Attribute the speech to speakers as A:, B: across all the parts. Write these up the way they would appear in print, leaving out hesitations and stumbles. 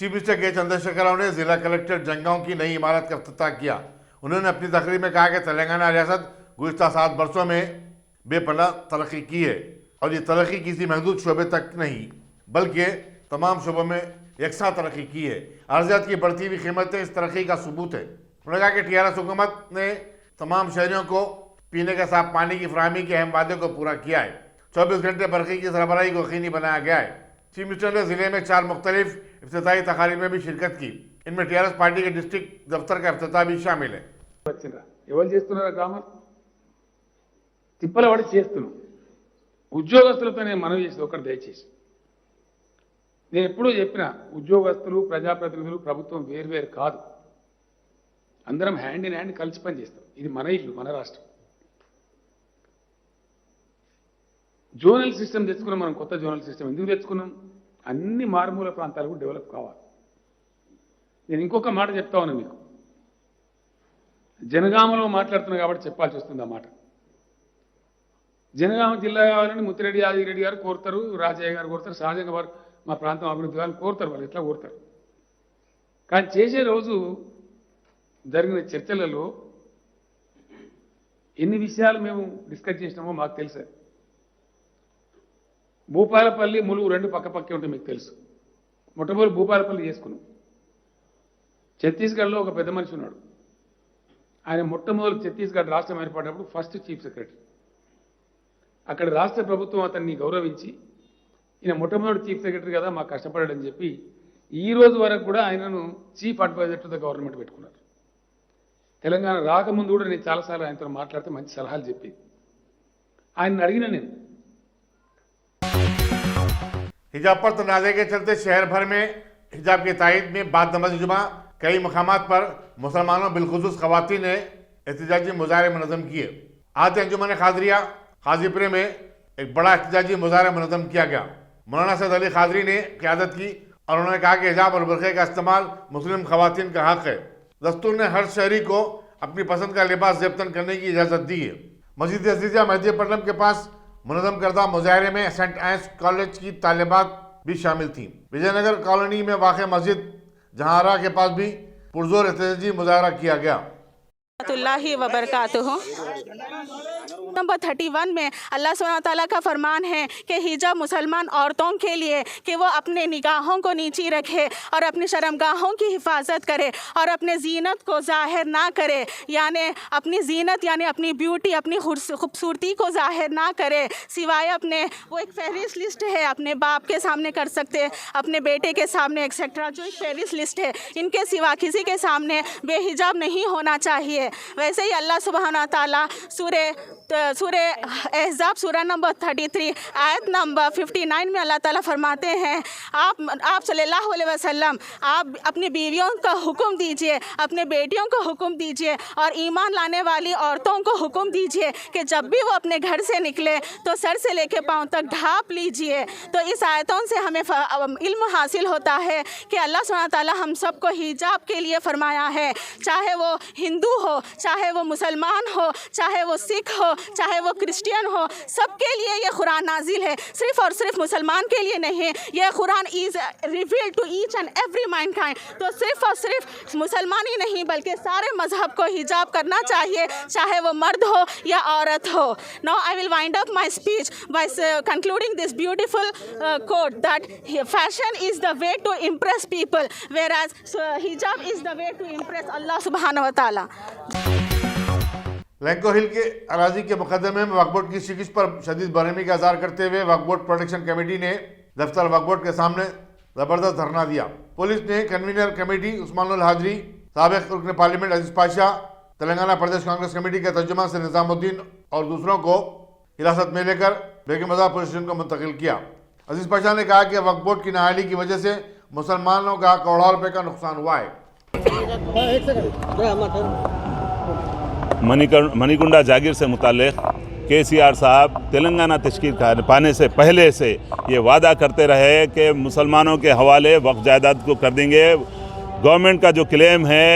A: Chief minister के चंद्रशेखर राव ने जिला कलेक्टर जंगांव की नई इमारत का इफ्तिताह किया। उन्होंने अपनी तकरीर में कहा कि तेलंगाना रियासत गुज़िश्ता 7 वर्षों में बेपनाह तरक्की की है और ये तरक्की किसी महदूद शोबे तक नहीं बल्कि तमाम शोबों में यकसा तरक्की की है। अर्जियात की बढ़ती हुई कीमतें इस तरक्की का सबूत है। उन्होंने कहा कि TRS हुकूमत ने तमाम शहरियों को पीने के साफ पानी की फराहमी के अहम वादे को पूरा किया है। 24 घंटे बरक़ी की सरबराही को यकीनी बनाया गया है। चीफ मिनिस्टर ने जिले में 4 मुख्तलिफ इफ्तिताही तकारीब में भी शिरकत की। इनमें TRS पार्टी के डिस्ट्रिक्ट दफ्तर का इफ्तिताह भी शामिल है।
B: ఎవరు చేస్తున్నారా గ్రామర్ తిప్పలవాడి చేస్తున్నాం ఉద్యోగస్తులతో నేను మనవి చేసి ఒకటి దయచేసి నేను ఎప్పుడూ చెప్పిన ఉద్యోగస్తులు ప్రజాప్రతినిధులు ప్రభుత్వం వేర్వేరు కాదు అందరం హ్యాండ్ ఇన్ హ్యాండ్ కలిసి పని చేస్తాం ఇది మన ఇల్లు మన రాష్ట్రం జోనల్ సిస్టమ్ తెచ్చుకున్నాం మనం కొత్త జోనల్ సిస్టమ్ ఎందుకు తెచ్చుకున్నాం అన్ని మారుమూల ప్రాంతాలకు డెవలప్ కావాలి నేను ఇంకొక మాట చెప్తా ఉన్నా మీకు జనగామలో మాట్లాడుతున్నా కాబట్టి చెప్పాల్సి వస్తుంది ఆ మాట జనగామ జిల్లా కావాలని ముత్తిరెడ్డి యాదగిరెడ్డి గారు కోరుతారు రాజయ్య గారు కోరుతారు సహజంగా వారు మా ప్రాంతం అభివృద్ధి కావాలని కోరుతారు వాళ్ళు ఎట్లా కోరుతారు కానీ చేసే రోజు జరిగిన చర్చలలో ఎన్ని విషయాలు మేము డిస్కస్ చేసినామో మాకు తెలుసు భూపాలపల్లి ములుగు రెండు పక్కపక్కే ఉంటే మీకు తెలుసు మొట్టమొదటి భూపాలపల్లి చేసుకున్నాం ఛత్తీస్గఢ్లో ఒక పెద్ద మనిషి ఉన్నాడు ఆయన మొట్టమొదటి ఛత్తీస్గఢ్ రాష్ట్రం ఏర్పడినప్పుడు ఫస్ట్ చీఫ్ సెక్రటరీ అక్కడ రాష్ట్ర ప్రభుత్వం అతన్ని గౌరవించి ఈయన మొట్టమొదటి చీఫ్ సెక్రటరీ కదా మాకు కష్టపడాడని చెప్పి ఈ రోజు వరకు కూడా ఆయనను chief advisor to the government పెట్టుకున్నారు తెలంగాణ రాకముందు కూడా నేను చాలాసార్లు ఆయనతో మాట్లాడితే మంచి సలహాలు చెప్పి ఆయన అడిగిన నేను
A: हिजाब पर तनाज़े के चलते शहर भर में हिजाब की तायद में बाद नमाज जुमा कई मकामात पर मुसलमानों बिलखुसूस ख़वातीन ने एहतजाजी मुजाहरे मुनज़्ज़म किए। आज अंजुमन क़ादरिया क़ाज़ीपुरे में एक बड़ा एहतजाजी मुजाहरा मुनज़्ज़म किया गया। मौलाना सैयद अली क़ादरी ने क़यादत की और उन्होंने कहा कि हिजाब और बुर्क़े का इस्तेमाल मुस्लिम ख़वातीन का हक़ है। दस्तूर ने हर शहरी को अपनी पसंद का लिबास ज़ेबतन करने की इजाज़त दी है। मस्जिद अज़ीज़ा मेहदीपट्टनम के पास मुनज़्ज़म करदा मुजाहरे में सेंट एंस कॉलेज की तालिबात भी शामिल थीं। विजयनगर कॉलोनी में वाक़ मस्जिद जहांरा के पास भी पुरजोर एहतजाजी मुजाहरा किया गया।
C: वबरकातुहू नंबर 31 में अल्लाह सुब्हानहू तआला का फरमान है कि हिजाब मुसलमान औरतों के लिए कि वो अपने निगाहों को नीची रखे और अपनी शर्मगाहों की हिफाजत करे और अपने जीनत को ज़ाहिर ना करे, यानी अपनी जीनत यानी अपनी ब्यूटी अपनी खूबसूरती को ज़ाहिर ना करे सिवाय अपने वो एक फहरिस्त लिस्ट है अपने बाप के सामने कर सकते अपने बेटे के सामने एक्सेट्रा जो एक फहरिस्त लिस्ट है इनके सिवा किसी के सामने बेहिजाब नहीं होना चाहिए। वैसे ही अल्लाह सुब्हानहू तआला सूरे अहज़ाब सूरा नंबर 33 आयत नंबर 59 में अल्लाह ताला फरमाते हैं आप सल्लल्लाहु अलैहि वसल्लम आप अपनी बीवियों का हुक्म दीजिए अपने बेटियों को हुक्म दीजिए और ईमान लाने वाली औरतों को हुक्म दीजिए कि जब भी वो अपने घर से निकले तो सर से लेकर पाँव तक ढाँप लीजिए। तो इस आयतों से हमें इल्म हासिल होता है कि अल्लाह सुब्हानहू तआला हम सबको हिजाब के लिए फरमाया है, चाहे वो हिंदू हो चाहे वो मुसलमान हो चाहे वो सिख हो चाहे वो क्रिश्चियन हो, सबके लिए ये कुरान नाजिल है, सिर्फ और सिर्फ मुसलमान के लिए नहीं। ये Quran is revealed to each and every mankind. तो सिर्फ और सिर्फ मुसलमान ही नहीं बल्कि सारे मजहब को हिजाब करना चाहिए चाहे वो मर्द हो या औरत हो। Now I will wind up my speech by concluding this beautiful quote that fashion is the way to impress people whereas hijab is the way to impress अल्लाह सुब्हानहू व तआला।
A: लैंको हिल के अराजी के मुकदमे में वक्फ बोर्ड की शिकस्त पर शदीद बरहमी का इज़हार करते हुए वक्फ बोर्ड प्रोटेक्शन कमेटी ने दफ्तर वक्फ बोर्ड के सामने ज़बरदस्त धरना दिया। पुलिस ने कन्वीनर कमेटी उस्मानुल हाजरी, साबिक़ रुकन पार्लियामेंट अजीज पाशा, तेलंगाना प्रदेश कांग्रेस कमेटी के तर्जुमान से निज़ामुद्दीन और दूसरों को हिरासत में लेकर बेगमबाजार पुलिस स्टेशन को मुंतकिल किया। अजीज पाशा ने कहा कि वक्फ बोर्ड की नाअहली की वजह से मुसलमानों का करोड़ों रुपये का नुकसान हुआ है।
D: मणिकुंडा जागीर से मुताल्लिक़ KCR साहब तेलंगाना तश्कील पाने से पहले से ये वादा करते रहे कि मुसलमानों के हवाले वक्फ जायदाद को कर देंगे। गवर्नमेंट का जो क्लेम है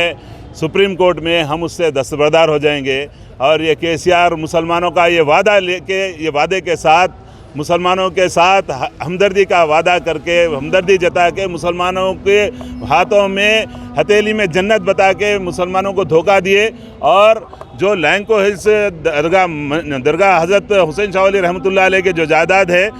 D: सुप्रीम कोर्ट में हम उससे दस्तबरदार हो जाएंगे और ये KCR मुसलमानों का ये वादा लेके ये वादे के साथ मुसलमानों के साथ हमदर्दी का वादा करके, हमदर्दी जता के मुसलमानों के हाथों में हथेली में जन्नत बता के मुसलमानों को धोखा दिए। और जो लैंको हिल्स दरगाह हज़रत हुसैन शाह वली रहमतुल्लाह अलैह के जो जायदाद है,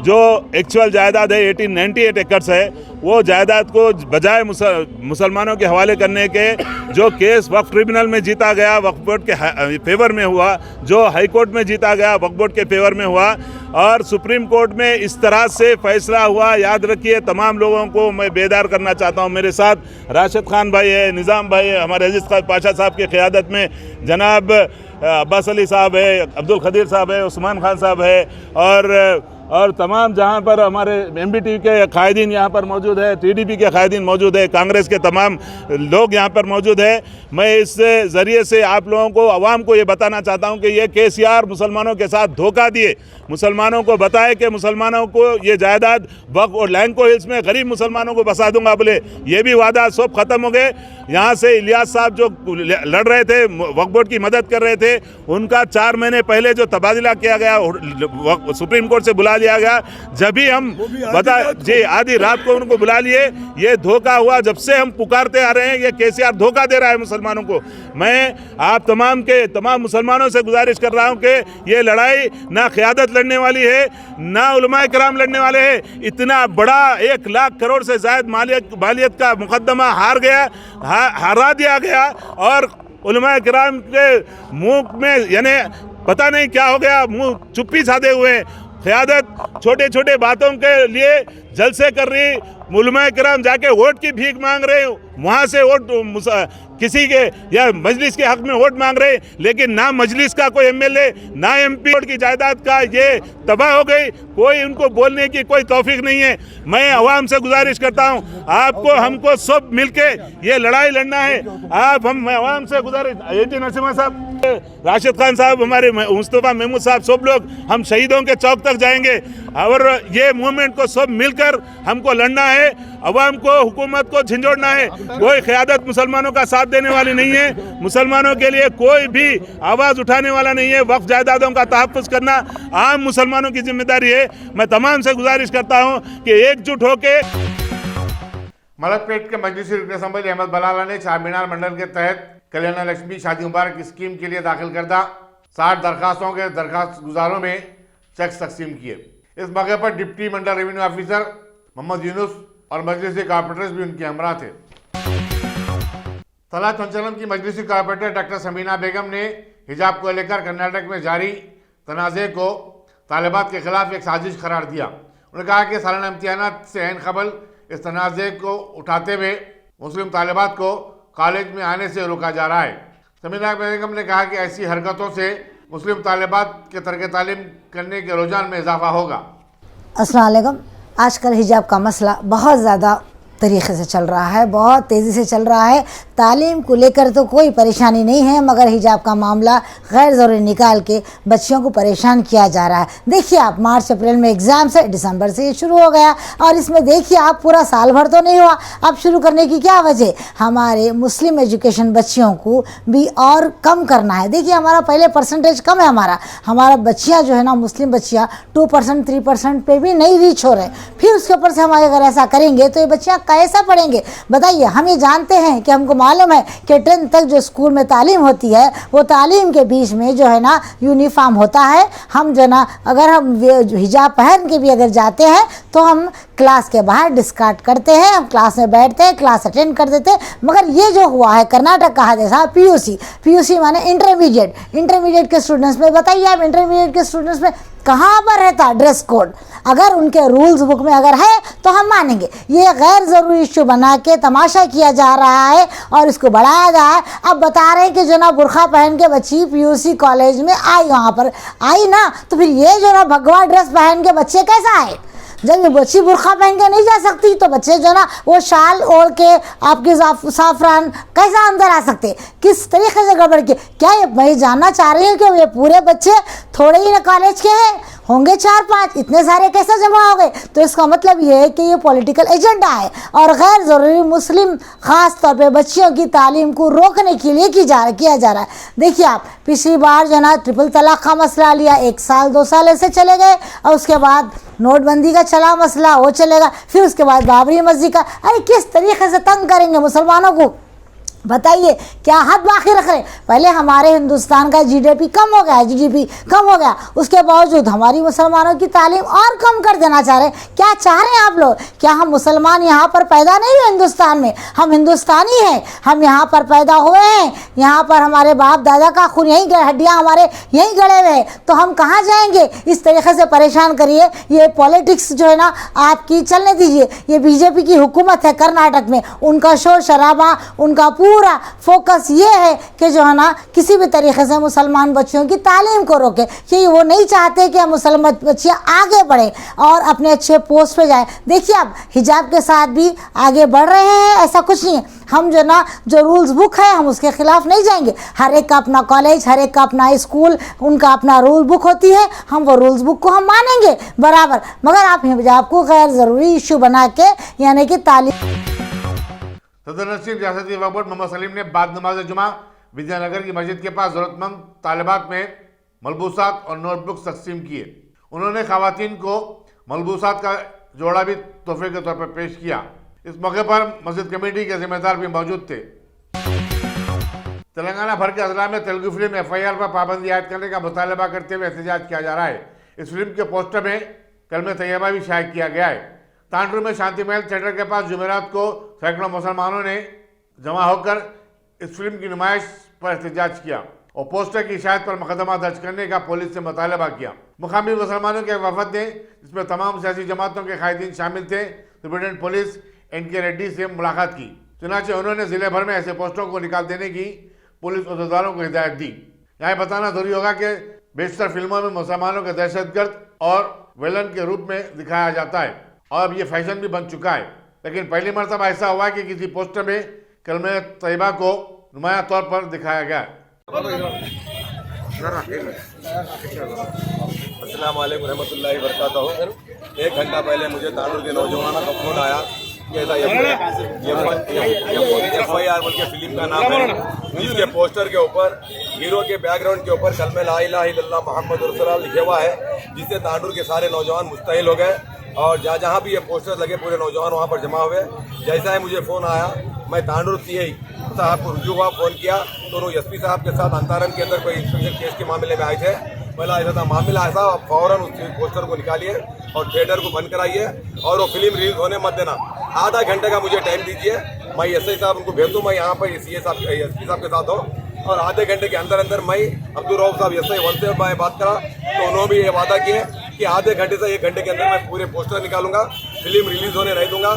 D: जो एक्चुअल जायदाद है 1898 एकड़ है, वो जायदाद को बजाय मुसलमानों के हवाले करने के जो केस वक्फ ट्रिब्यूनल में जीता गया, वक्फ बोर्ड के फेवर में हुआ, जो हाई कोर्ट में जीता गया वक्फ बोर्ड के फेवर में हुआ, और सुप्रीम कोर्ट में इस तरह से फैसला हुआ। याद रखिए, तमाम लोगों को मैं बेदार करना चाहता हूँ। मेरे साथ राशिद खान भाई है, निज़ाम भाई है, हमारे अजीज़ खान पाशा साहब की क़यादत में जनाब अब्बास अली साहब है, अब्दुल खदीर साहब है, उस्मान खान साहब है, और तमाम जहाँ पर हमारे MBT के कायदीन यहाँ पर मौजूद है, TDP के कायदीन मौजूद है, कांग्रेस के तमाम लोग यहाँ पर मौजूद है। मैं इस ज़रिए से आप लोगों को, आवाम को ये बताना चाहता हूँ कि ये KCR मुसलमानों के साथ धोखा दिए। मुसलमानों को बताए कि मुसलमानों को ये जायदाद वक्फ और लैंको हिल्स में गरीब मुसलमानों को बसा दूंगा बोले, ये भी वादा सब ख़त्म हो गए। यहाँ से इलियास साहब जो लड़ रहे थे, वक्फ बोर्ड की मदद कर रहे थे, उनका 4 महीने पहले जो तबादला किया गया, सुप्रीम कोर्ट से बुला लिया गया। जब भी हम आधी रात को उनको बुला लिए, ये धोखा हुआ। जब से हम पुकारते आ रहे हैं, ये KCR धोखा दे रहा है मुसलमानों को। मैं आप तमाम मुसलमानों से गुजारिश कर रहा हूँ कि ये लड़ाई ना क़यादत लड़ने वाली है, ना उलमाए किराम लड़ने वाले हैं। इतना बड़ा 1 लाख करोड़ से ज़ायद मालियत का मुकदमा हरा दिया गया, और उलमाए किराम के मुंह में यानी पता नहीं क्या हो गया, मुंह चुप्पी साधे हुए। क़यादत छोटे छोटे बातों के लिए जलसे कर रही, उलमाए किराम जाके वोट की भीख मांग रहे, वहाँ से वोट किसी के या मजलिस के हक में वोट मांग रहे, लेकिन ना मजलिस का कोई MLA ना MP की जायदाद का ये तबाह हो गई। कोई उनको बोलने की कोई तौफीक नहीं है। मैं अवाम से गुजारिश करता हूँ, आपको हमको सब मिलके ये लड़ाई लड़ना है। मैं अवाम से गुजारिश, AG नरसिम्हा साहब, राशिद खान साहब, हमारे मुस्तफ़ा महमूद साहब, सब लोग हम शहीदों के चौक तक जाएंगे, और ये मूवमेंट को सब मिलकर हमको लड़ना है। अवाम को, हुकूमत को झंझोड़ना है। कोई क़यादत मुसलमानों का साथ देने वाली नहीं है। मुसलमानों के लिए कोई भी आवाज़ उठाने वाला नहीं है। वक्फ जायदादों का तहफ़्फ़ुज़ करना आम मुसलमानों की जिम्मेदारी है। मैं तमाम से गुजारिश करता हूँ कि एकजुट होके।
A: मलकपेट के मजलिसी रुकन असम्बली अहमद बलाला ने चार मीनार मंडल के तहत कल्याण लक्ष्मी शादी मुबारक स्कीम के लिए दाखिल करदा 60 दरखास्तों के दरखास्त गुजारों में चेक्स तकसीम किए। इस मौके पर डिप्टी मंडल रेवेन्यू ऑफिसर मोहम्मद यूनुस और मजलिसी कॉर्पोरेटर्स भी उनके हमरा थे। तलात पंचलम की मजलिसी कॉर्पोरेटर डॉक्टर समीना बेगम ने हिजाब को लेकर कर्नाटक में जारी तनाज़े को तालिबात के खिलाफ एक साजिश करार दिया। उन्होंने कहा कि सालाना इम्तिहानात से ऐन क़बल इस तनाज़े को उठाते हुए मुस्लिम तालिबात को कॉलेज में आने से रोका जा रहा है। समीना बेगम ने कहा कि ऐसी हरकतों से मुस्लिम तालिबात के तरक़ तालीम करने के रुझान में इजाफा होगा।
E: अस्सलाम वालेकुम। आजकल हिजाब का मसला बहुत ज़्यादा तरीक़े से चल रहा है, बहुत तेज़ी से चल रहा है। तालीम को लेकर तो कोई परेशानी नहीं है, मगर हिजाब का मामला गैर ज़रूरी निकाल के बच्चियों को परेशान किया जा रहा है। देखिए आप, मार्च अप्रैल में एग्ज़ाम्स है, दिसंबर से ये शुरू हो गया, और इसमें देखिए आप पूरा साल भर तो नहीं हुआ, अब शुरू करने की क्या वजह? हमारे मुस्लिम एजुकेशन बच्चियों को भी और कम करना है। देखिए हमारा पहले परसेंटेज कम है, हमारा बच्चियाँ जो है ना, मुस्लिम बच्चियाँ 2% 3% पे भी नहीं रीच हो रहे। फिर उसके ऊपर से हम अगर ऐसा करेंगे तो ये बच्चियाँ कैसा पढ़ेंगे बताइए? हम ये जानते हैं कि हमको मालूम है कि 10th तक जो स्कूल में तालीम होती है, वो तालीम के बीच में जो है ना यूनिफॉर्म होता है। हम जो ना, अगर हम हिजाब पहन के भी अगर जाते हैं तो हम क्लास के बाहर डिस्कार्ड करते हैं, हम क्लास में बैठते हैं, क्लास अटेंड कर देते हैं। मगर ये जो हुआ है कर्नाटक का जैसा PUC माने इंटरमीडिएट के स्टूडेंट्स में, बताइए आप इंटरमीडिएट के स्टूडेंट्स में कहाँ पर रहता ड्रेस कोड? अगर उनके रूल्स बुक में अगर है तो हम मानेंगे। ये गैर ज़रूरी इशू बना के तमाशा किया जा रहा है और इसको बढ़ाया जा रहा है। अब बता रहे हैं कि जो ना बुरखा पहन के बच्ची PUC कॉलेज में आई, वहाँ पर आई ना, तो फिर ये जो ना भगवा ड्रेस पहन के बच्चे कैसा आए? जब ये बच्ची बुरखा पहन के नहीं जा सकती तो बच्चे जो ना वो शाल ओढ़ के आपके साफरान कैसा अंदर आ सकते? किस तरीके से गड़बड़ की? क्या ये मैं जानना चाह रही हूँ कि ये पूरे बच्चे थोड़े ही ना कॉलेज के हैं, होंगे 4-5, इतने सारे कैसे जमा हो गए? तो इसका मतलब ये है कि ये पॉलिटिकल एजेंडा है और गैर ज़रूरी मुस्लिम ख़ास तौर पे बच्चियों की तालीम को रोकने के लिए किया जा रहा है। देखिए आप, पिछली बार जो है ना ट्रिपल तलाक का मसला लिया, 1 साल 2 साल ऐसे चले गए और उसके बाद नोटबंदी का चला मसला, वो चलेगा, फिर उसके बाद बाबरी मस्जिद का। अरे किस तरीके से तंग करेंगे मुसलमानों को, बताइए, क्या हद बाकी रख रहे? पहले हमारे हिंदुस्तान का जीडीपी कम हो गया, जीडीपी कम हो गया, उसके बावजूद हमारी मुसलमानों की तालीम और कम कर देना चाह रहे हैं। क्या चाह रहे हैं आप लोग? क्या हम मुसलमान यहाँ पर पैदा नहीं हुए हिंदुस्तान में? हम हिंदुस्तानी हैं, हम यहाँ पर पैदा हुए हैं, यहाँ पर हमारे बाप दादा का खून यहीं, हड्डियाँ हमारे यहीं गड़े हुए हैं, तो हम कहाँ जाएंगे? इस तरीके से परेशान करिए, ये पॉलिटिक्स जो है ना आपकी चलने दीजिए। ये बीजेपी की हुकूमत है कर्नाटक में, उनका शोर शराबा, उनका पूरा फोकस ये है कि जो है ना किसी भी तरीके से मुसलमान बच्चियों की तालीम को रोके, क्योंकि वो नहीं चाहते कि मुसलमान बच्चियाँ आगे बढ़े और अपने अच्छे पोस्ट पे जाए। देखिए अब हिजाब के साथ भी आगे बढ़ रहे हैं, ऐसा कुछ नहीं है। हम जो ना जो रूल्स बुक है हम उसके खिलाफ नहीं जाएंगे। हर एक का अपना कॉलेज, हर एक का अपना स्कूल, उनका अपना रूल बुक होती है, हम वो रूल्स बुक को हम मानेंगे बराबर, मगर आप हिजाब को गैर ज़रूरी इशू बना के यानी कि तालीम।
A: सदर नशीब रियासती वक्फ बोर्ड मोहम्मद सलीम ने बाद नमाज जुमा विद्यानगर की मस्जिद के पास ज़रूरतमंद तालिबात में मलबूसात और नोटबुक्स तकसीम किए। उन्होंने खवातीन को मलबूसात का जोड़ा भी तोहफे के तौर पर पेश किया। इस मौके पर मस्जिद कमेटी के जिम्मेदार भी मौजूद थे। तेलंगाना भर के अजला में तेलुगु फिल्म FIR पर पाबंदी आयद करने का मुतालबा करते हुए एहतजाज किया जा रहा है। इस फिल्म के पोस्टर में कलमे तैयबा भी शाये किया गया है। तांडुर में शांति महल थिएटर के पास जुमेरात को सैकड़ों मुसलमानों ने जमा होकर इस फिल्म की नुमाइश पर एहतजाज किया और पोस्टर की इशाअत पर मुकदमा दर्ज करने का पुलिस से मुतालबा किया। मुकामी मुसलमानों के एक वफद ने, जिसमें तमाम सियासी जमातों के कायदीन शामिल थे, सुप्रीटेंडेंट पुलिस NK रेड्डी से मुलाकात की। चुनाचे उन्होंने जिले भर में ऐसे पोस्टरों को निकाल देने की पुलिस अहदेदारों को हिदायत दी। यहाँ बताना जरूरी होगा कि बेशतर फिल्मों में मुसलमानों को दहशतगर्द और विलन के रूप में दिखाया जाता है और अब ये फैशन भी बन चुका है, लेकिन पहली मरतबा ऐसा हुआ कि किसी पोस्टर में कलमे तैयबा को नुमाया तौर पर दिखाया गया।
F: अस्सलाम वालेकुम रहमतुल्लाहि व बरकातहू। 1 घंटा पहले मुझे तांडुर के नौजवानों का फोन आया कि ऐसा FIR बोल के फिल्म का नाम है, जिसके पोस्टर के ऊपर हीरो के बैकग्राउंड के ऊपर कलमे ला इलाहा इल्लल्लाह मुहम्मद रसूलुल्लाह लिखा हुआ है, जिससे तांडुर के सारे नौजवान मुस्तहिल हो गए और जहाँ भी ये पोस्टर लगे पूरे नौजवान वहाँ पर जमा हुए। जैसा ही मुझे फ़ोन आया, मैं तांडुर CI साहब को रुजू हुआ, फ़ोन किया तो उन्होंने SP साहब के साथ अंतारन के अंदर कोई इंस्पेक्शन केस के मामले में आए थे। पहला ऐसा था मामला ऐसा, आप फ़ौरन उस पोस्टर को निकालिए और थिएटर को बंद कराइए और वो फिल्म रिलीज होने मत देना। आधा घंटे का मुझे टाइम दीजिए, मैं SI साहब उनको भेज दूँ, मैं यहाँ पर CA साहब SP साहब के साथ हूँ और आधे घंटे के अंदर अंदर मैं अब्दुल रऊफ साहब SI 1 से मैं बात करा तो उन्होंने भी ये वादा किए कि आधे घंटे से 1 घंटे के अंदर मैं पूरे पोस्टर निकालूंगा, फिल्म रिलीज होने नहीं दूंगा।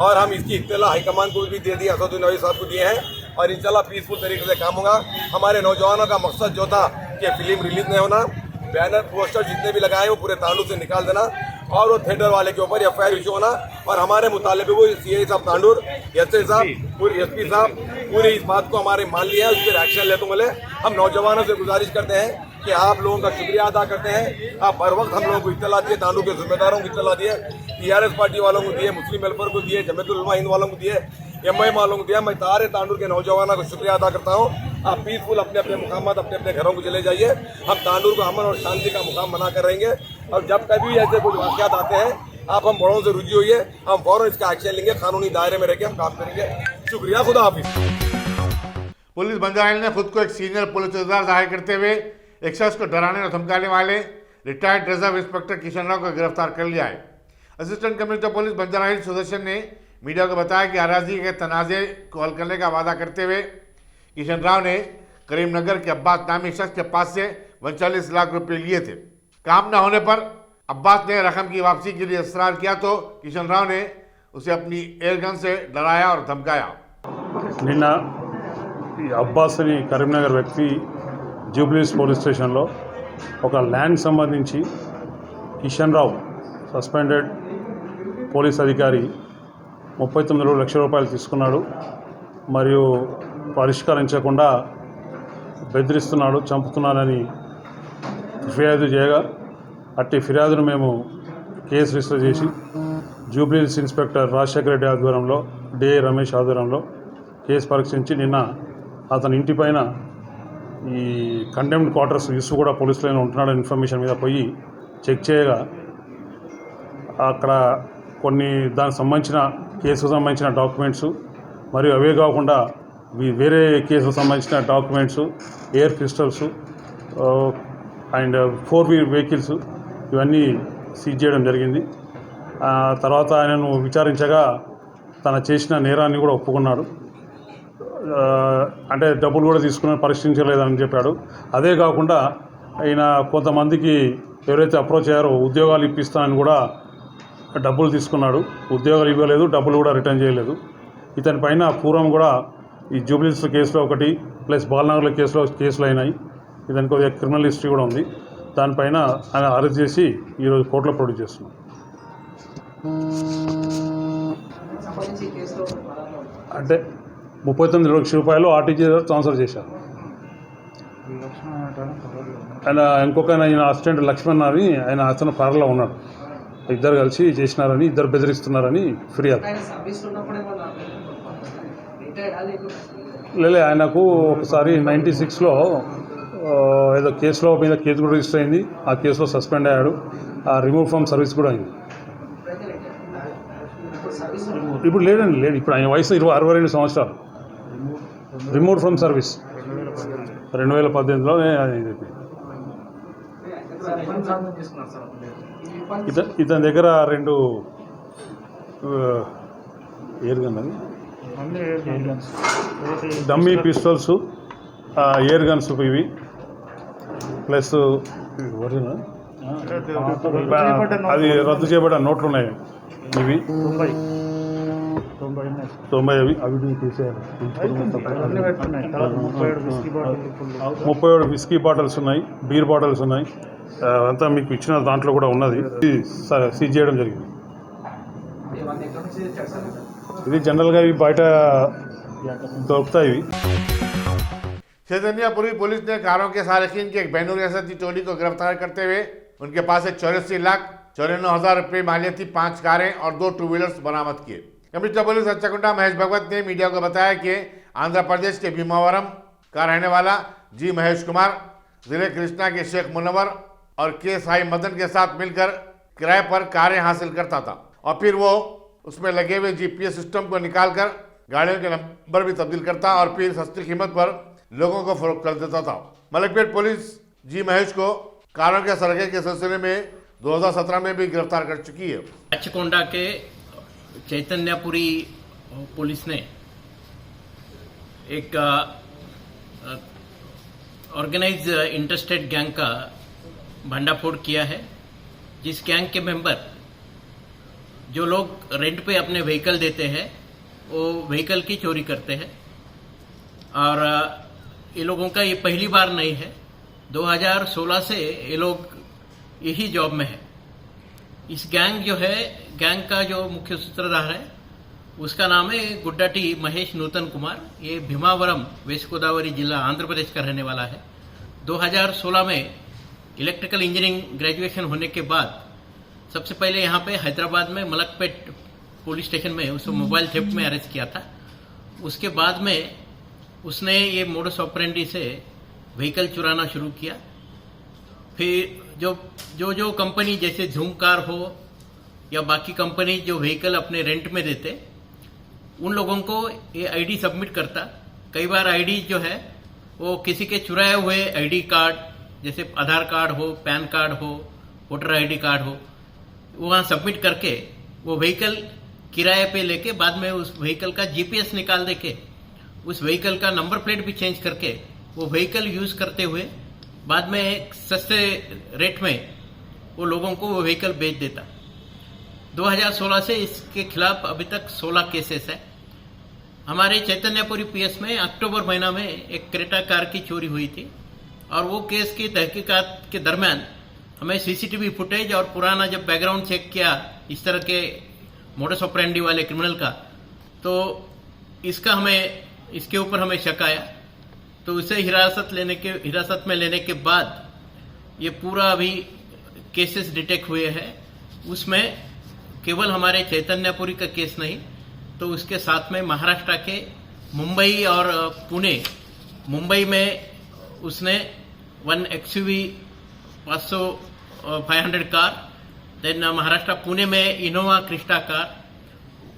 F: और हम इसकी इत्तला हाईकमान को भी दे दी, असदुद्दीन ओवैसी साहब को दिए हैं और इंशाल्लाह पीसफुल तरीके से काम होगा। हमारे नौजवानों का मकसद जो था कि फिल्म रिलीज नहीं होना, बैनर पोस्टर जितने भी लगाए वो पूरे तांडुर से निकाल देना और वो थिएटर वाले के ऊपर FIR इशू होना और हमारे मुतालिबे वो CI साहब तांडुर, SI साहब, पूरे SP साहब पूरे इस बात को हमारे मान लिया है, उस पर एक्शन लेते बोले। हम नौजवानों से गुजारिश करते हैं कि आप लोगों का शुक्रिया अदा करते हैं, आप हर वक्त हम लोगों को इत्तला दिए, तांडुर के जिम्मेदारों को इत्तला दिए, TRS पार्टी वालों को दिए, मुस्लिम वेलफेयर को दिए, जमीयतुल उलमा हिंद वालों को दिए, MIM वालों को दिया। मैं सारे तांडुर के नौजवानों को शुक्रिया अदा करता हूँ। आप पीसफुल अपने अपने मुकामात अपने अपने घरों को चले जाइए। हम तांडुर को अमन और शांति का मुकाम बनाकर रहेंगे और जब कभी ऐसे कुछ वाक़यात आते हैं आप हम बड़ों से रुझी होइए, हम फौरन इसका एक्शन लेंगे, कानूनी दायरे में रहकर हम काम करेंगे। शुक्रिया, खुदा हाफिज़।
A: पुलिस बंजारा हिल ने खुद को एक सीनियर पुलिस अहदेदार जाहिर करते हुए एक शख्स को डराने और धमकाने वाले retired reserve inspector Kishan Rao को गिरफ्तार कर लिया है। असिस्टेंट कमिश्नर पुलिस बंजारा हिल सुदर्शन ने मीडिया को बताया कि अराजी के तनाज़े को हल करने का वादा करते हुए किशन राव ने करीमनगर के अब्बास नामी शख्स के पास से 39 लाख रुपए लिए थे। काम न होने पर अब्बास ने रकम की वापसी के लिए इसरार किया तो किशन राव ने उसे अपनी एयरगन से डराया और धमकाया।
G: నిన్న ఈ అబ్బాస్ అని కరీంనగర్ వ్యక్తి జూబ్లీస్ పోలీస్ స్టేషన్లో ఒక ల్యాండ్ సంబంధించి కిషన్ రావు సస్పెండెడ్ పోలీస్ అధికారి 39 లక్షల రూపాయలు తీసుకున్నాడు మరియు పరిష్కరించకుండా బెదిరిస్తున్నాడు, చంపుతున్నానని ఫిర్యాదు చేయగా అట్టి ఫిర్యాదును మేము కేసు రిజిస్టర్ చేసి జూబ్లీహిల్స్ ఇన్స్పెక్టర్ రాజశేఖర రెడ్డి ఆధ్వర్యంలో డిఐ రమేష్ ఆధ్వర్యంలో కేసు పరీక్షించి నిన్న అతని ఇంటిపైన ఈ కండెమ్డ్ క్వార్టర్స్ ఇసు కూడా పోలీస్ లైన్లో ఉంటున్నాడని ఇన్ఫర్మేషన్ మీద పోయి చెక్ చేయగా అక్కడ కొన్ని దానికి సంబంధించిన కేసుకు సంబంధించిన డాక్యుమెంట్స్ మరియు అవే కాకుండా వేరే కేసుకు సంబంధించిన documents, air pistols and 4-wheel vehicles ఇవన్నీ సీజ్ చేయడం జరిగింది. తర్వాత ఆయనను విచారించగా తన చేసిన నేరాన్ని కూడా ఒప్పుకున్నాడు. అంటే డబ్బులు కూడా తీసుకుని పరిశీలించలేదని చెప్పాడు. అదే కాకుండా ఆయన కొంతమందికి ఎవరైతే అప్రోచ్ అయ్యారో ఉద్యోగాలు ఇప్పిస్తానని కూడా డబ్బులు తీసుకున్నాడు. ఉద్యోగాలు ఇవ్వలేదు, డబ్బులు కూడా రిటర్న్ చేయలేదు. ఇతని పైన పూర్వం కూడా ఈ జూబ్లీహిల్స్ కేసులో ఒకటి ప్లస్ బాలనగర్లో కేసులు అయినాయి. ఇతనికి కొద్దిగా క్రిమినల్ హిస్టరీ కూడా ఉంది. దానిపైన ఆయన అరెస్ట్ చేసి ఈరోజు కోర్టులో ప్రొడ్యూస్ చేస్తున్నాం. అంటే 39 లక్షల రూపాయలు ఆర్టీజీ ట్రాన్స్ఫర్ చేశారు. ఆయన ఇంకొక ఆయన అసిస్టెంట్ లక్ష్మణ్ అని ఆయన అతను పరలో ఉన్నాడు. ఇద్దరు కలిసి చేసినారని, ఇద్దరు బెదిరిస్తున్నారని ఫిర్యాదు. లేలే, ఆయనకు ఒకసారి 96లో ఏదో కేసులో మీద కేసు కూడా రిజిస్టర్ అయింది. ఆ కేసులో సస్పెండ్ అయ్యాడు. ఆ రిమూవ్ ఫ్రమ్ సర్వీస్ కూడా అయింది. ఇప్పుడు లేదండి, లేదు. ఇప్పుడు ఆయన వయసు 62 సంవత్సరాలు. రిమూవ్ ఫ్రమ్ సర్వీస్ 2018లో ఇతని దగ్గర 2 ఎయిర్ గన్ అది డమ్మీ పిస్టల్స్, ఎయిర్ గన్స్ ఇవి ప్లస్ అది రద్దు చేయబడ్డ నోట్లు ఉన్నాయి ఇవి 90 అవి తీసేయాలి. 37 విస్కీ బాటిల్స్ ఉన్నాయి, బీర్ బాటిల్స్ ఉన్నాయి. అంతా మీకు ఇచ్చిన దాంట్లో కూడా ఉన్నది. సీజ్ చేయడం జరిగింది. ఇది జనరల్గా ఇవి బయట దొరుకుతాయి.
A: चैतन्यपुरी पुलिस ने कारों के सार्वजनिक की एक बैनूर रियासती टोली को गिरफ्तार करते हुए उनके पास से 84,94,000 रुपये मालियती 5 कारें और 2 2-व्हीलर्स बरामद किए। कमिश्नर पुलिस हत्याकुंडा महेश भगवत ने मीडिया को बताया कि आंध्र प्रदेश के भीमावरम का रहने वाला जी महेश कुमार जिले कृष्णा के शेख मुनव्वर और के साई मदन के साथ मिलकर किराए पर कारें हासिल करता था और फिर वो उसमें लगे हुए GPS सिस्टम को निकालकर गाड़ियों के नंबर भी तब्दील करता और फिर सस्ती कीमत पर लोगों को फरोख्त कर देता था। मलकपेट पुलिस जी महेश को कारों के सरगे के सिलसिले में 2017 में भी गिरफ्तार कर चुकी है।
H: हत्याकुंडा के चैतन्यपुरी पुलिस ने एक ऑर्गेनाइज इंटरस्टेट गैंग का भंडाफोड़ किया है, जिस गैंग के मेंबर जो लोग रेंट पे अपने व्हीकल देते हैं वो व्हीकल की चोरी करते हैं। और ये लोगों का ये पहली बार नहीं है, 2016 से ये लोग यही जॉब में है। इस गैंग जो है, गैंग का जो मुख्य सूत्रधार है उसका नाम है गुड्डाटी महेश नूतन कुमार। ये भीमावरम वेस्ट गोदावरी जिला आंध्र प्रदेश का रहने वाला है। 2016 में इलेक्ट्रिकल इंजीनियरिंग ग्रेजुएशन होने के बाद सबसे पहले यहाँ पे हैदराबाद में मलकपेट पुलिस स्टेशन में उसको मोबाइल थेफ्ट में अरेस्ट किया था। उसके बाद में उसने ये मोडस ऑपरेंडी से व्हीकल चुराना शुरू किया। फिर जो कंपनी जैसे झूम कार हो या बाकी कंपनी जो व्हीकल अपने रेंट में देते, उन लोगों को ये आईडी सबमिट करता। कई बार आईडी जो है वो किसी के चुराए हुए आईडी कार्ड, जैसे आधार कार्ड हो, पैन कार्ड हो, वोटर आईडी कार्ड हो, वहाँ सबमिट करके वो व्हीकल किराए पे लेके बाद में उस व्हीकल का GPS निकाल दे के उस व्हीकल का नंबर प्लेट भी चेंज करके वो व्हीकल यूज करते हुए बाद में एक सस्ते रेट में वो लोगों को वो व्हीकल बेच देता। 2016 से इसके खिलाफ अभी तक 16 केसेस है। हमारे चैतन्यपुरी PS में अक्टूबर महीना में एक क्रेटा कार की चोरी हुई थी और वो केस की तहकीकात के दरमियान हमें CCTV फुटेज और पुराना जब बैकग्राउंड चेक किया इस तरह के मोडस ऑपरेंडी वाले क्रिमिनल का, तो इसके ऊपर हमें शक आया। तो उसे हिरासत में लेने के बाद ये पूरा अभी केसेस डिटेक्ट हुए हैं उसमें केवल हमारे चैतन्यपुरी का केस नहीं, तो उसके साथ में महाराष्ट्र के मुंबई और पुणे, मुंबई में उसने 1 XUV 500 कार, देन महाराष्ट्र पुणे में Innova Crysta car,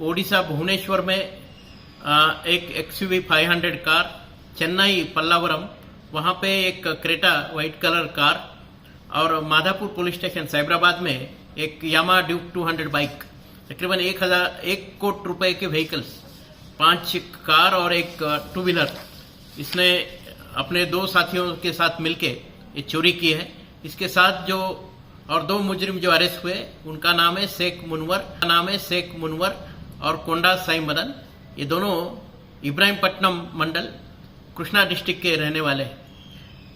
H: Odisha Bhubaneswar में एक XUV 500 कार, चेन्नई पल्लावरम वहाँ पे एक क्रेटा वाइट कलर कार, और माधापुर पुलिस स्टेशन साइबराबाद में एक यामा ड्यूक 200 बाइक, तकरीबन 1 करोड़ रुपए के व्हीकल्स, 5 कार और एक 2 व्हीलर इसने अपने 2 साथियों के साथ मिलके ये चोरी की है। इसके साथ जो और 2 मुजरिम जो अरेस्ट हुए उनका नाम है शेख मुनवर और कोंडा साई मदन। ये दोनों इब्राहिमपट्टनम मंडल कृष्णा डिस्ट्रिक्ट के रहने वाले हैं।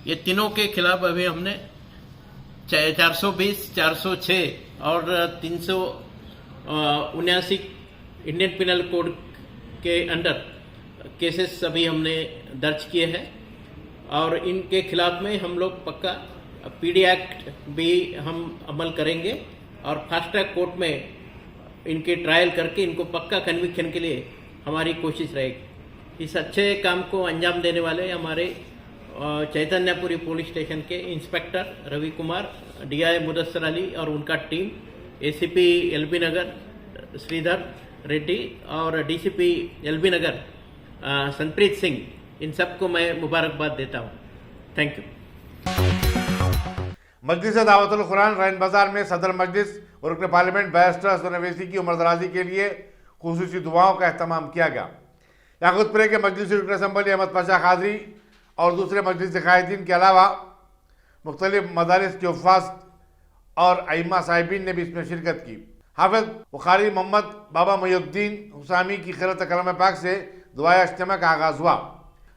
H: ये तीनों के खिलाफ अभी हमने 420, 406 और 379 इंडियन पिनल कोड के अंडर केसेस अभी हमने दर्ज किए हैं, और इनके खिलाफ में हम लोग पक्का PD एक्ट भी हम अमल करेंगे और फास्ट ट्रैक कोर्ट में इनके ट्रायल करके इनको पक्का कन्विक्शन के लिए हमारी कोशिश रहेगी। इस अच्छे काम को अंजाम देने वाले हमारे चैतन्यपुरी पुलिस स्टेशन के इंस्पेक्टर रवि कुमार, DI मुदस्सर अली और उनका टीम, ACP LB नगर श्रीधर रेड्डी और DCP LB नगर संप्रीत सिंह, इन सबको मैं मुबारकबाद देता हूँ। Thank you.
A: मजलिस दावतुल कुरान रैन बाजार में सदर मजलिस और रुकन पार्लियामेंट बैरिस्टर हसन अवैसी की उम्रदराजी के लिए खुसूसी दुआओं का अहतमाम किया गया। याकूतपुरे के मजलिस रुकन असम्बली अहमद पाशा कादरी और दूसरे मजलिस कायदीन के अलावा मुख्तलिफ मदारिस के उफ़ास और अइम्मा साहिबीन ने भी इसमें शिरकत की। हाफिज बुखारी मोहम्मद बाबा मुहिउद्दीन हुसामी की क़िरात कलाम पाक से दुआए इज्तिमा का आगाज़ हुआ।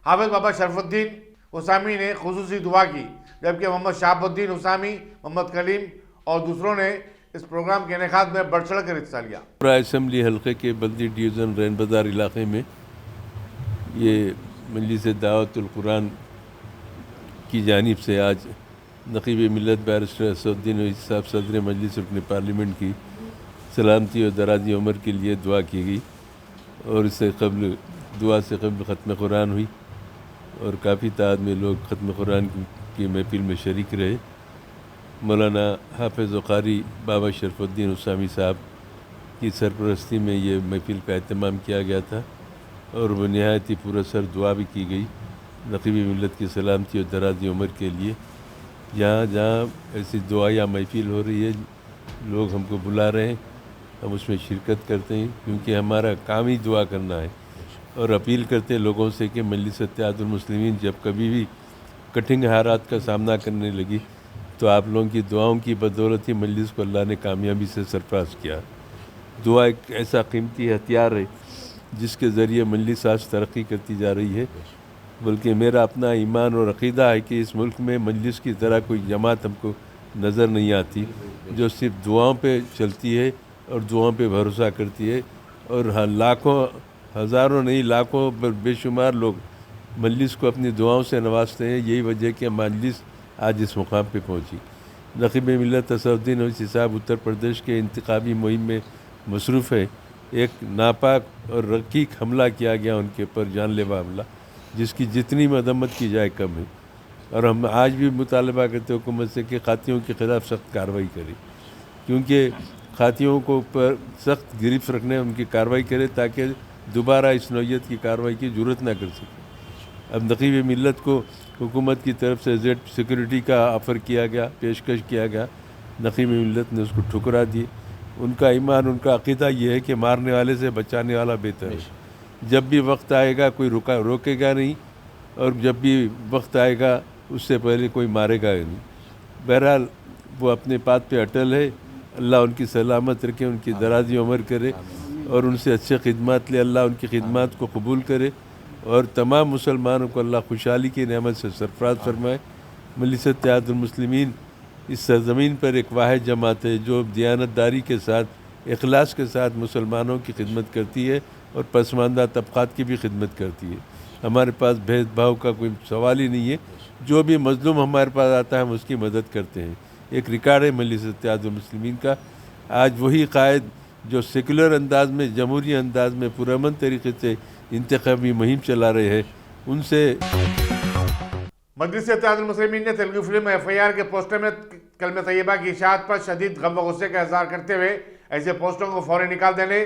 A: हाफिज बाबा शरफुद्दीन हुसामी ने खुसूसी दुआ की, जबकि मोहम्मद शाहबुद्दीन हुसामी, मोहम्मद कलीम और दूसरों ने इस प्रोग्राम के इनेकाद में बढ़ चढ़ कर हिस्सा लिया।
I: असम्बली हल्के के बल्दी डिवीज़न रैन बाजार इलाके में ये मजलिस दावतुल कुरान की जानिब से आज नक़ीब मिल्लत बैरिस्टर असदुद्दीन ओवैसी साहब सदर मजलिस रुकन पार्लियामेंट की सलामती और दराज़ी उम्र के लिए दुआ की गई, और इससे कबल दुआ से कबल ख़त्म कुरान हुई और काफ़ी तादाद में लोग ख़त्म कुरान की महफिल में शरीक रहे। मौलाना हाफिज़ क़ारी बाबा शरफुद्दीन हुसामी साहब की सरपरस्ती में ये महफिल का अहतमाम किया गया था, और वो नहायत ही पुरअसर दुआ भी की गई नक़ीब मिल्लत की सलामती और दराज़ी उम्र के लिए। जहाँ जहाँ ऐसी दुआ या महफिल हो रही है, लोग हमको बुला रहे हैं, हम उसमें शिरकत करते हैं, क्योंकि हमारा काम ही दुआ करना है। और अपील करते हैं लोगों से कि मजलिस इत्तेहादुल मुस्लिमीन जब कभी भी कठिन हालात का सामना करने लगी तो आप लोगों की दुआओं की बदौलत ही मजलिस को अल्लाह ने कामयाबी से सरफराज किया। दुआ एक ऐसा कीमती हथियार है जिसके ज़रिए मजलिस आज तरक्की करती जा रही है। बल्कि मेरा अपना ईमान और अक़ीदा है कि इस मुल्क में मजलिस की तरह कोई जमात हमको नज़र नहीं आती जो सिर्फ दुआओं पे चलती है और दुआओं पे भरोसा करती है। और लाखों, हज़ारों नहीं लाखों बेशुमार लोग मजलिस को अपनी दुआओं से नवाजते हैं। यही वजह कि मजलिस आज इस मुकाम पे पहुंची। नक़ीब मिल्लत असदुद्दीन ओवैसी साहब उत्तर प्रदेश के इंतखाबी मुहिम में मसरूफ़ है। एक नापाक और रकीक हमला किया गया उनके ऊपर, जानलेवा हमला, जिसकी जितनी मदम्मत की जाए कम है। और हम आज भी मुतालबा करते हुकूमत से कि खातियों के ख़िलाफ़ सख्त कार्रवाई करे, क्योंकि खातियों को ऊपर सख्त गिरफ्त रखने उनकी कार्रवाई करे ताकि दोबारा इस नौइयत की कार्रवाई की ज़रूरत ना कर सके। अब नक़ीब मिल्लत को हुकूमत की तरफ से जेड सिक्योरिटी का ऑफ़र किया गया, पेशकश किया गया, नक़ीब मिल्लत ने उसको ठुकरा दी। उनका ईमान, उनका अक़ीदा ये है कि मारने वाले से बचाने वाला बेहतर है। जब भी वक्त आएगा कोई रोकेगा नहीं, और जब भी वक्त आएगा उससे पहले कोई मारेगा नहीं। बहरहाल वो अपने बात पे अटल है। अल्लाह उनकी सलामत रखे, उनकी दराज़ी उम्र करे और उनसे अच्छे खिदमत ले। अल्लाह उनकी खिदमत को कबूल करे और तमाम मुसलमानों को अल्लाह खुशहाली की नेमत से सरफराज फरमाए। मजलिस इत्तेहादुल मुस्लिमीन इस सरज़मीन पर एक वाहिद जमात है जो दियानतदारी के साथ, इखलास के साथ मुसलमानों की खिदमत करती है और पसमानदा तबक़ात की भी खिदमत करती है। हमारे पास भेदभाव का कोई सवाल ही नहीं है। जो भी मज़लूम हमारे पास आता है हम उसकी मदद करते हैं। एक रिकॉर्ड है मजलिस इत्तेहादुल मुस्लिमीन का। आज वही कायद जो सेकुलर अंदाज में, जमहूरी अंदाज में पुरअमन तरीके से इंतखाबी मुहिम चला रहे हैं, उनसे
A: मजलिस इत्तेहादुल मुस्लिमीन ने तेलुगु फिल्म FIR के पोस्टर में कलमे तैयबा की इशाअत पर शदीद गम व गुस्से का इजहार करते हुए ऐसे पोस्टरों को फौरी निकाल देने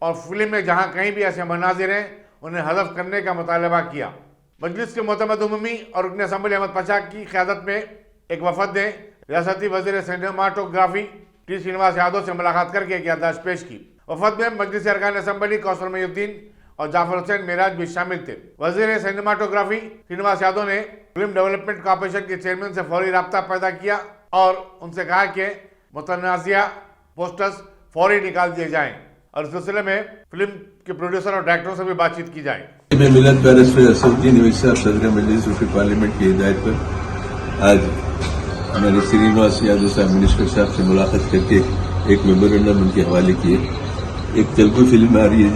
A: और फिल्म में जहां कहीं भी ऐसे मनाजिर हैं उन्हें हज़फ करने का मुतालबा किया। मजलिस के मोतमद उमूमी और रुकन असम्बली अहमद पशा की क़यादत में एक वफद ने रियासती वज़ीर सिनेमाटोग्राफी T श्रीनिवास यादव से मुलाकात करके एक याददाश्त पेश की। वफद में मजलिस अरकान असम्बली कौसर मोहिउद्दीन और जाफर हुसैन मेराज भी शामिल थे। वज़ीर सिनेमाटोग्राफी श्रीनिवास यादव ने फिल्म डेवलपमेंट कॉर्पोरेशन के चेयरमैन से फौरी राब्ता पैदा किया और उनसे कहा कि मुतनाज़िया पोस्टर्स फौरी निकाल दिए जाएं और इस सिलसिले में फिल्म के प्रोड्यूसर और डायरेक्टरों से भी बातचीत की जाए।
I: मिलत बैरिस्टर असदुद्दीन ओवैसी साहब सदर मजलिस वफ़ी पार्लियामेंट की हिदायत पर आज हमारे श्रीनिवास यादव साहब मिनिस्टर साहब से मुलाकात करके एक मेमोरेंडम उनके हवाले किए। एक तेलुगु फिल्म आ रही है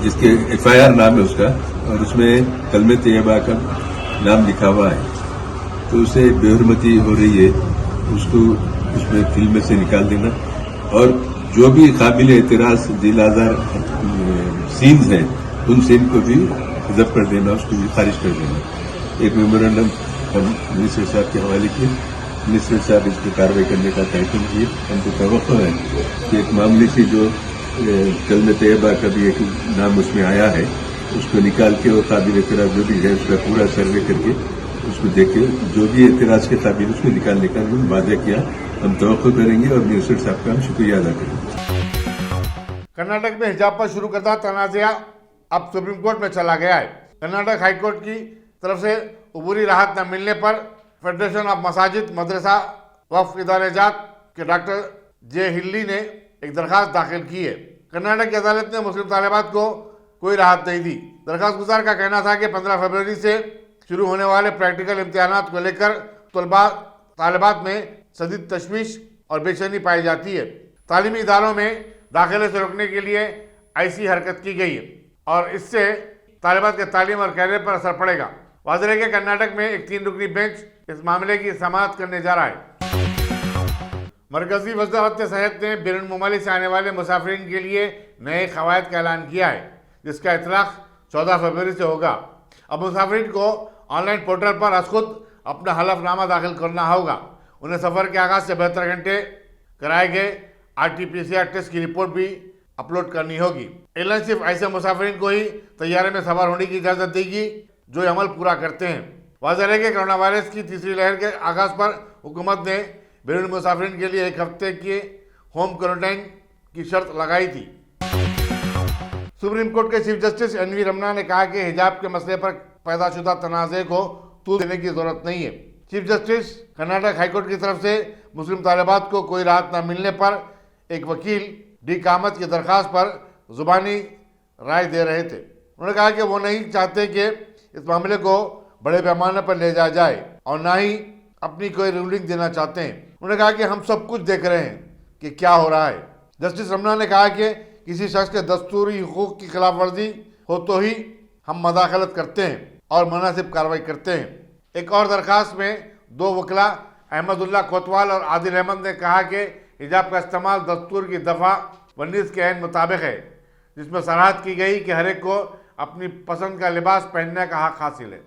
I: जिसके FIR नाम है उसका, और उसमें कलमे तैयबा का नाम लिखा हुआ है, तो उसे बेहरमती हो रही है, उसको उसमें फिल्म में से निकाल देना और जो भी काबिल एतराज दिलाजार सीन्स हैं उन सीन को भी जब्त कर देना, उसको भी खारिज कर देना। एक मेमोरेंडम हम मिनिस्टर साहब के हवाले किए। मिनिस्टर साहब इस पर कार्रवाई करने का तयन किए। हमको तवक्को है कि एक मामले से जो कलमे तैयबा का भी एक नाम उसमें आया है उसको निकाल के और काबिल एतराज जो भी है उसका पूरा सर्वे करके उसको देखे, जो भी एतराज के काबिल उसको निकालने का वादा किया। हम तवक्को करेंगे और मिनिस्टर साहब का हम शुक्रिया अदा करेंगे।
A: कर्नाटक में हिजाब पर शुरू करता तनाज़ा अब सुप्रीम कोर्ट में चला गया है। कर्नाटक हाईकोर्ट की तरफ से उबूरी राहत न मिलने पर फेडरेशन ऑफ मसाजिद मदरसा वक्फ इदारे-जात के डॉक्टर जे हिल्ली ने एक दरखास्त दाखिल की है। कर्नाटक की अदालत ने मुस्लिम तालिबात को कोई राहत नहीं दी। दरखास्त गुजार का कहना था कि 15 फरवरी से शुरू होने वाले प्रैक्टिकल इम्तिहानात को लेकर तलबा तालिबात में शदीद तशवीश और बेचैनी पाई जाती है। तालीमी इदारों में दाखिले से रोकने के लिए ऐसी हरकत की गई है और इससे तालिबात के तालीम और कैरियर पर असर पड़ेगा। वाज़ेह है कि कर्नाटक में एक 3 रुकनी बेंच इस मामले की समाअत करने जा रहा है। मरकजी वज़ारत सेहत ने बैरून मुमालिक से आने वाले मुसाफिरीन के लिए नए क़वायद का ऐलान किया है, जिसका इतलाक़ 14 फरवरी से होगा। अब मुसाफिरीन को ऑनलाइन पोर्टल पर अज खुद अपना हलफनामा दाखिल करना होगा। उन्हें सफ़र के आगाज़ से 72 घंटे कराए गए RT-PCR टेस्ट की रिपोर्ट भी अपलोड करनी होगी। एयरलाइन सिर्फ ऐसे मुसाफिरीन को ही तैयारे में सवार होने की इजाज़त देगी जो ये अमल पूरा करते हैं। वाज़ेह है कि कोरोना वायरस की तीसरी लहर के आगाज़ पर हुकूमत ने बैरून मुसाफिरीन के लिए 1 हफ्ते के होम क्वारंटाइन की शर्त लगाई थी। सुप्रीम कोर्ट के चीफ जस्टिस NV रमना ने कहा कि हिजाब के मसले पर पैदाशुदा तनाज़े को तूल देने की जरूरत नहीं है। चीफ जस्टिस कर्नाटक हाईकोर्ट की तरफ से मुस्लिम तालिबात को कोई राहत न मिलने पर एक वकील D कामत की दरखास्त पर जुबानी राय दे रहे थे। उन्होंने कहा कि वो नहीं चाहते कि इस मामले को बड़े पैमाने पर ले जाया जाए और ना ही अपनी कोई रूलिंग देना चाहते हैं। उन्होंने कहा कि हम सब कुछ देख रहे हैं कि क्या हो रहा है। जस्टिस रमना ने कहा कि किसी शख्स के दस्तूरी हुकूक की खिलाफ वर्जी हो तो ही हम मदाखलत करते हैं और मुनासिब कार्रवाई करते हैं। एक और दरखास्त में 2 वकला अहमदुल्ला कोतवाल और आदिल अहमद ने कहा कि हिजाब का इस्तेमाल दस्तूर की दफ़ा 19 के ऐन मुताबिक है, जिसमें सराहत की गई कि हर एक को अपनी पसंद का लिबास पहनने का हक हासिल है।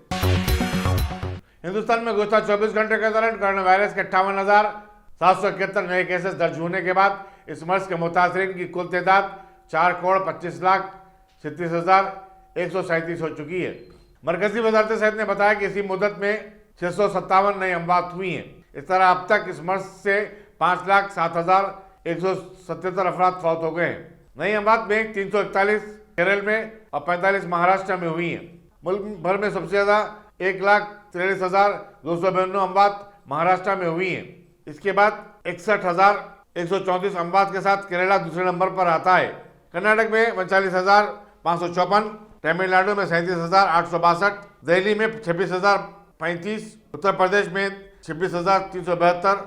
A: हिंदुस्तान में गुज़श्ता 24 घंटे के दौरान कोरोना वायरस के 58,771 नए केसेस दर्ज होने के बाद इस मर्ज के मुतासरीन की कुल तादाद 4,25,36,137 हो चुकी है। मरकजी वज़ारत सेहत ने बताया कि इसी मुद्दत में 657 नई अमवात हुई हैं। इस तरह अब तक इस मर्ज से 5,07,177 अफराद फौत हो गए हैं। नई अमवात में 341 केरल में और 45 महाराष्ट्र में हुई हैं। मुल्क भर में सबसे ज़्यादा 1,43,292 अमवात महाराष्ट्र में हुई हैं। इसके बाद 61,134 अमवात के साथ केरला दूसरे नंबर पर आता है। कर्नाटक में 39,554, तमिलनाडु में 37,862, दिल्ली में 26,035, उत्तर प्रदेश में 26,372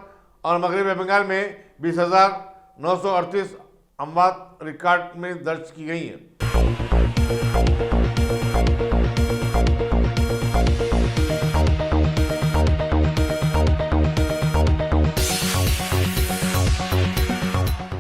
A: और मगरबी बंगाल में 20,938 अमवात रिकॉर्ड में दर्ज की गई हैं।